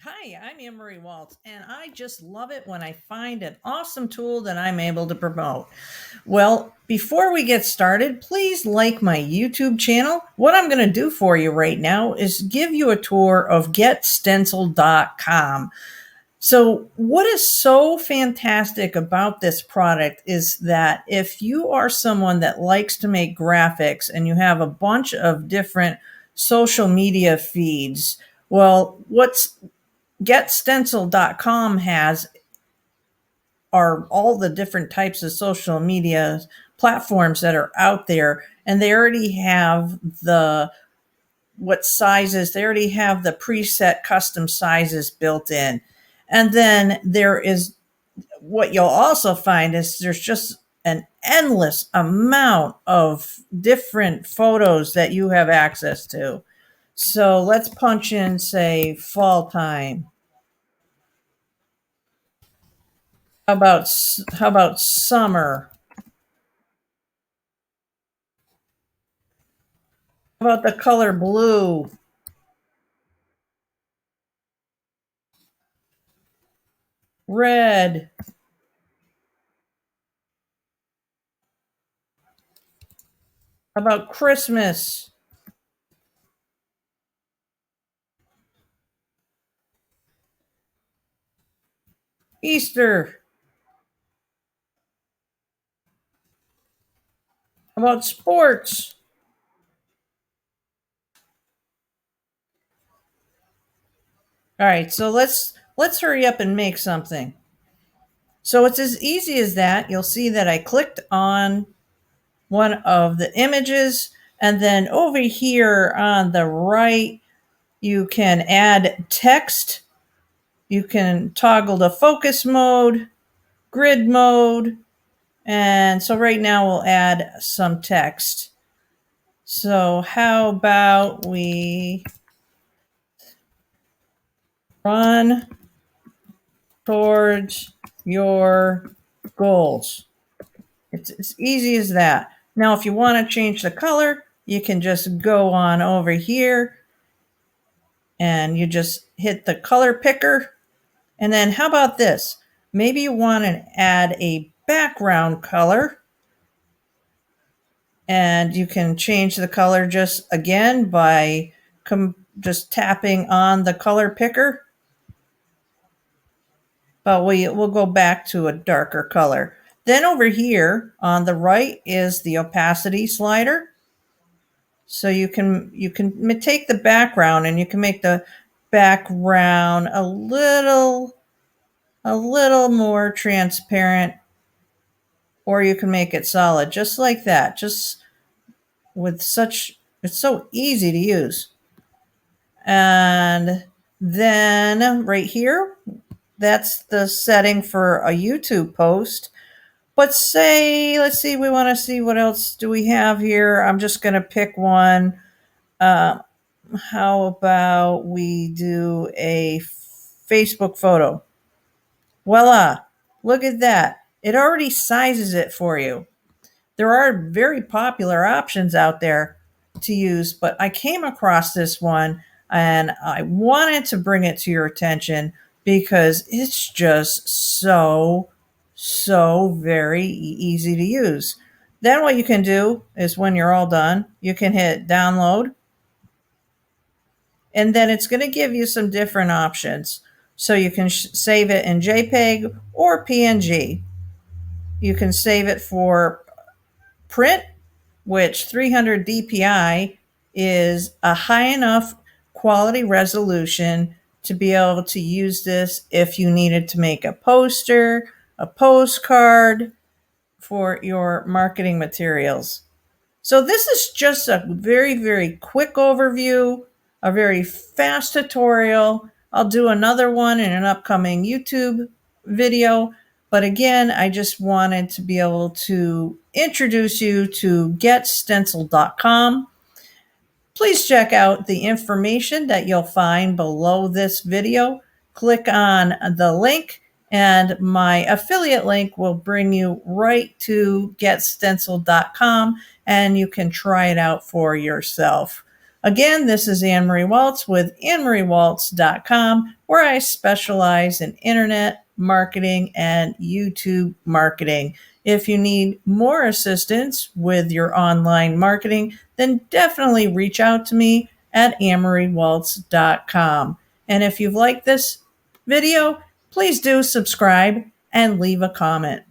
Hi, I'm Anne-Marie Waltz, and I just love it when I find an awesome tool that I'm able to promote. Well, before we get started, please like my YouTube channel. What I'm going to do for you right now is give you a tour of getstencil.com. So, what is so fantastic about this product is that if you are someone that likes to make graphics and you have a bunch of different social media feeds, well, what's getstencil.com has are all the different types of social media platforms that are out there, and they already have they already have the preset custom sizes built in. And then there is what you'll also find is there's just an endless amount of different photos that you have access to. So let's punch in, say, fall time. How about summer? How about the color blue? Red? How about Christmas? Easter? How about sports? All right, so let's hurry up and make something. So it's as easy as that. You'll see that I clicked on one of the images, and then over here on the right, you can add text. You can toggle the focus mode, grid mode, and so right now we'll add some text. So how about we run towards your goals? It's as easy as that. Now, if you want to change the color, you can just go on over here and you just hit the color picker. And then how about this? Maybe you want to add a background color, and you can change the color just again by just tapping on the color picker. But we'll go back to a darker color. Then over here on the right is the opacity slider. So you can take the background and you can make the background a little more transparent, or you can make it solid just like that. Just with such, it's so easy to use. And then right here, that's the setting for a YouTube post. But say, let's see, we want to see what else do we have here. I'm just going to pick one. How about we do a Facebook photo? Voila, look at that. It already sizes it for you. There are very popular options out there to use, but I came across this one and I wanted to bring it to your attention because it's just so very easy to use. Then what you can do is when you're all done, you can hit download, and then it's going to give you some different options. So you can save it in JPEG or PNG. You can save it for print, which 300 dpi is a high enough quality resolution to be able to use this if you needed to make a poster, a postcard for your marketing materials. So this is just a very quick overview, a very fast tutorial. I'll do another one in an upcoming YouTube video. But again, I just wanted to be able to introduce you to getstencil.com. Please check out the information that you'll find below this video. Click on the link, and my affiliate link will bring you right to getstencil.com, and you can try it out for yourself. Again, this is Anne Marie Waltz with AnneMarieWaltz.com, where I specialize in internet marketing and YouTube marketing. If you need more assistance with your online marketing, then definitely reach out to me at AnneMarieWaltz.com. And if you've liked this video, please do subscribe and leave a comment.